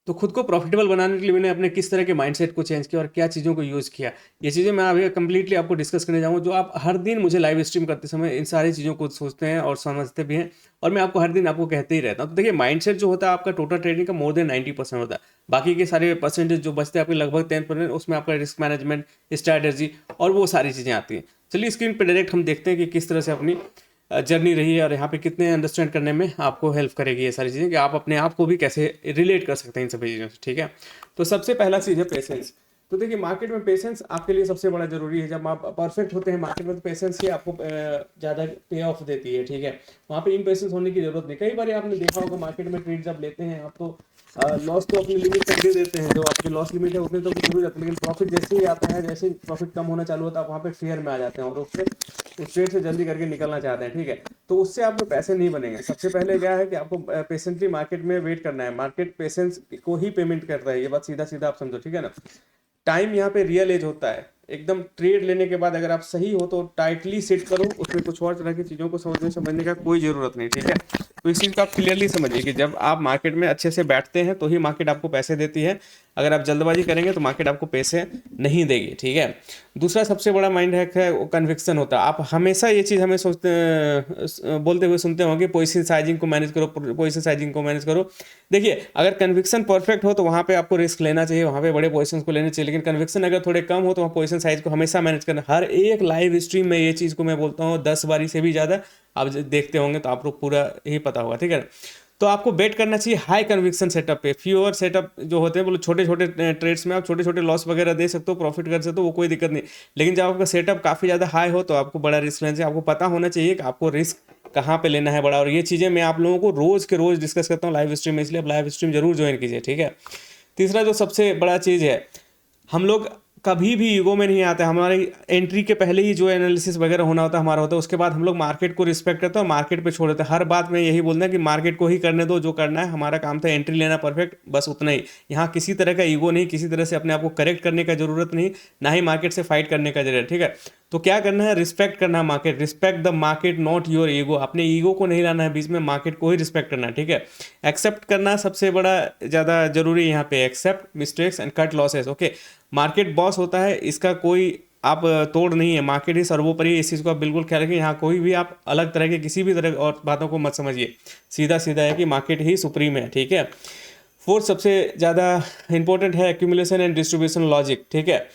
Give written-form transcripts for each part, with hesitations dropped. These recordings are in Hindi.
तो खुद को प्रॉफिटेबल बनाने के लिए मैंने अपने किस तरह के माइंडसेट को चेंज किया और क्या चीज़ों को यूज़ किया, ये चीज़ें मैं अभी कंप्लीटली आपको डिस्कस करने जाऊँगा, जो आप हर दिन मुझे लाइव स्ट्रीम करते समय इन सारी चीज़ों को सोचते हैं और समझते भी हैं, और मैं आपको हर दिन आपको कहते ही रहता हूँ। तो देखिए, माइंडसेट जो होता है आपका टोटल ट्रेडिंग का मोर देन 90% होता है। बाकी के सारे परसेंटेज जो बचते हैं आपके लगभग 10%, उसमें आपका रिस्क मैनेजमेंट, स्ट्रैटेजी और वो सारी चीज़ें आती हैं। चलिए स्क्रीन पे डायरेक्ट हम देखते हैं कि किस तरह से अपनी जर्नी रही है और यहाँ पे कितने अंडरस्टैंड करने में आपको हेल्प करेगी ये सारी चीज़ें, कि आप अपने आप को भी कैसे रिलेट कर सकते हैं इन सभी चीज़ों से। ठीक है, तो सबसे पहला चीज़ है पेशेंस। तो देखिए, मार्केट में पेशेंस आपके लिए सबसे बड़ा जरूरी है। जब आप परफेक्ट होते हैं मार्केट में, तो पेशेंस ही आपको ज़्यादा पे ऑफ देती है। ठीक है, वहाँ पे इम्पेशेंस होने की जरूरत नहीं। कई बार आपने देखा होगा मार्केट में ट्रेड जब लेते हैं आप, तो लॉस तो अपनी लिमिट तक दे देते हैं, जो आपकी लॉस लिमिट है उतने तो शुरू जाते हैं, लेकिन प्रॉफिट जैसे ही आता है, जैसे ही प्रॉफिट कम होना चालू होता है, आप वहाँ पे फेयर में आ जाते हैं और उससे उस ट्रेड से जल्दी करके निकलना चाहते हैं। ठीक है, तो उससे आपको पैसे नहीं बनेंगे। सबसे पहले क्या है कि आपको पेशेंटली मार्केट में वेट करना है। मार्केट पेशेंस को ही पेमेंट करता है, ये बात सीधा सीधा आप समझो। ठीक है ना, टाइम यहाँ पे रियल एज होता है। एकदम ट्रेड लेने के बाद अगर आप सही हो तो टाइटली सेट करो, उसमें कुछ और तरह की चीज़ों को समझने समझने का कोई ज़रूरत नहीं। ठीक है, तो इस चीज़ को आप क्लियरली समझिए कि जब आप मार्केट में अच्छे से बैठते हैं तो ही मार्केट आपको पैसे देती है। अगर आप जल्दबाजी करेंगे तो मार्केट आपको पैसे नहीं देगी। ठीक है, दूसरा सबसे बड़ा माइंड हैक है वो कन्विक्शन होता है। आप हमेशा ये चीज़ हमें सोचते बोलते हुए सुनते होंगे, पोजीशन साइजिंग को मैनेज करो, पोजीशन साइजिंग को मैनेज करो। देखिए, अगर कन्विक्शन परफेक्ट हो तो वहाँ पे आपको रिस्क लेना चाहिए, वहाँ पे बड़े पोजीशन को लेने चाहिए, लेकिन कन्विक्शन अगर थोड़े कम हो तो वहाँ पोजीशन साइज को हमेशा मैनेज करना। हर एक लाइव स्ट्रीम में ये चीज़ को मैं बोलता हूँ 10 बारी से भी ज़्यादा। आप देखते होंगे तो आप लोग पूरा ही पता होगा। ठीक है, तो आपको बेट करना चाहिए हाई कन्विक्शन सेटअप पे। फ्यूअर सेटअप जो होते हैं, बोलो छोटे छोटे ट्रेड्स में आप छोटे छोटे लॉस वगैरह दे सकते हो, प्रॉफिट कर सकते हो, वो कोई दिक्कत नहीं। लेकिन जब आपका सेटअप काफ़ी ज़्यादा हाई हो तो आपको बड़ा रिस्क लेना चाहिए। आपको पता होना चाहिए कि आपको रिस्क कहाँ पे लेना है बड़ा, और ये चीज़ें मैं आप लोगों को रोज़ के रोज़ डिस्कस करता हूँ लाइव स्ट्रीम में, इसलिए आप लाइव स्ट्रीम जरूर ज्वाइन कीजिए। ठीक है, तीसरा जो सबसे बड़ा चीज़ है, हम लोग कभी भी ईगो में नहीं आते। हमारी एंट्री के पहले ही जो एनालिसिस वगैरह होना होता है हमारा होता है, उसके बाद हम लोग मार्केट को रिस्पेक्ट करते हैं और मार्केट पे छोड़ देते हैं। हर बात में यही बोलना है कि मार्केट को ही करने दो जो करना है, हमारा काम था एंट्री लेना परफेक्ट, बस उतना ही। यहाँ किसी तरह का ईगो नहीं, किसी तरह से अपने आप को करेक्ट करने का जरूरत नहीं, ना ही मार्केट से फाइट करने का जरूरत। ठीक है, तो क्या करना है, रिस्पेक्ट करना है market. Respect the market, not your ego. अपने ईगो को नहीं लाना है बीच में, मार्केट को ही रिस्पेक्ट करना है। ठीक है, एक्सेप्ट करना सबसे बड़ा ज़्यादा जरूरी है यहाँ पे। Accept mistakes and cut losses. Okay, market boss होता है, इसका कोई आप तोड़ नहीं है। मार्केट ही सर्वोपरि, इस चीज़ को आप बिल्कुल ख्याल रखें। यहाँ कोई भी आप अलग तरह के किसी भी तरह और बातों को मत समझिए, सीधा सीधा है कि मार्केट ही सुप्रीम है। ठीक है, फोर्थ सबसे ज़्यादा इंपॉर्टेंट है एक्यूमुलेशन एंड डिस्ट्रीब्यूशन लॉजिक। ठीक है,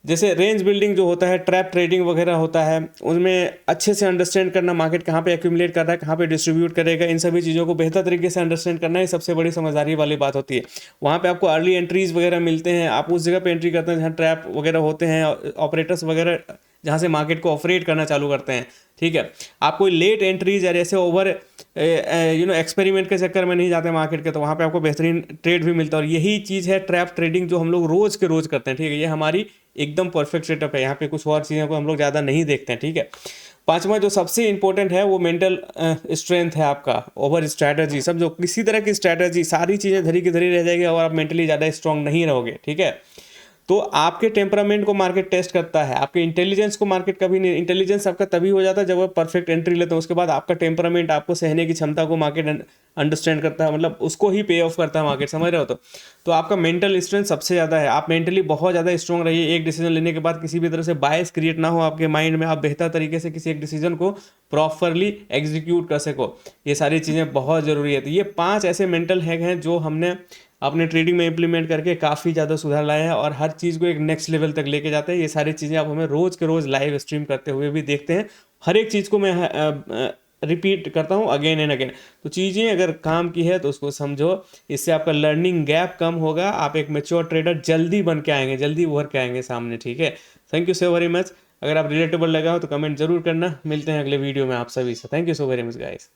जैसे रेंज बिल्डिंग जो होता है, ट्रैप ट्रेडिंग वगैरह होता है, उनमें अच्छे से अंडरस्टैंड करना मार्केट कहाँ पे एक्यूमुलेट कर रहा है, कहाँ पे डिस्ट्रीब्यूट करेगा, इन सभी चीज़ों को बेहतर तरीके से अंडरस्टैंड करना ही सबसे बड़ी समझदारी वाली बात होती है। वहाँ पे आपको अर्ली एंट्रीज वगैरह मिलते हैं, आप उस जगह पे एंट्री करते हैं जहाँ ट्रैप वगैरह होते हैं, ऑपरेटर्स वगैरह जहाँ से मार्केट को ऑपरेट करना चालू करते हैं। ठीक है, आप कोई लेट एंट्रीज या ऐसे ओवर एक्सपेरिमेंट के चक्कर में नहीं जाते मार्केट के, तो वहाँ पे आपको बेहतरीन ट्रेड भी मिलता है। और यही चीज़ है ट्रैप ट्रेडिंग, जो हम लोग रोज़ के रोज़ करते हैं। ठीक है, ये हमारी एकदम परफेक्ट सेटअप है। यहाँ पे कुछ और चीज़ों को हम लोग ज़्यादा नहीं देखते हैं। ठीक है, पांचवा जो सबसे इंपॉर्टेंट है वो मेंटल स्ट्रेंथ है आपका, ओवर स्ट्रैटेजी। सब जो किसी तरह की स्ट्रैटेजी, सारी चीज़ें धरी की धरी रह जाएगी और आप मेंटली ज़्यादा स्ट्रांग नहीं रहोगे। ठीक है, तो आपके टेम्परामेंट को मार्केट टेस्ट करता है, आपके इंटेलिजेंस को मार्केट कभी नहीं। इंटेलिजेंस आपका तभी हो जाता है जब आप परफेक्ट एंट्री लेते हैं, उसके बाद आपका टेम्परामेंट, आपको सहने की क्षमता को मार्केट अंडरस्टैंड करता है, मतलब उसको ही पे ऑफ करता है मार्केट, समझ रहे हो। तो आपका मेंटल स्ट्रेंथ सबसे ज़्यादा है। आप मेंटली बहुत ज़्यादा स्ट्रॉन्ग रहिए, एक डिसीजन लेने के बाद किसी भी तरह से बायस क्रिएट ना हो आपके माइंड में, आप बेहतर तरीके से किसी एक डिसीजन को प्रॉपरली एग्जीक्यूट कर सको। ये सारी चीज़ें बहुत ज़रूरी है। तो ये 5 ऐसे मेंटल हैक हैं जो हमने अपने ट्रेडिंग में इंप्लीमेंट करके काफ़ी ज़्यादा सुधार लाया है और हर चीज़ को एक नेक्स्ट लेवल तक लेके जाते हैं। ये सारी चीज़ें आप हमें रोज़ के रोज़ लाइव स्ट्रीम करते हुए भी देखते हैं। हर एक चीज़ को मैं रिपीट करता हूँ अगेन एंड अगेन। तो चीज़ें अगर काम की है तो उसको समझो, इससे आपका लर्निंग गैप कम होगा, आप एक मैच्योर ट्रेडर जल्दी बन के आएंगे, जल्दी उभर के आएंगे सामने। ठीक है, thank you so very much. अगर आप रिलेटेबल लगा हो तो कमेंट जरूर करना। मिलते हैं अगले वीडियो में आप सभी से। Thank you so very much guys.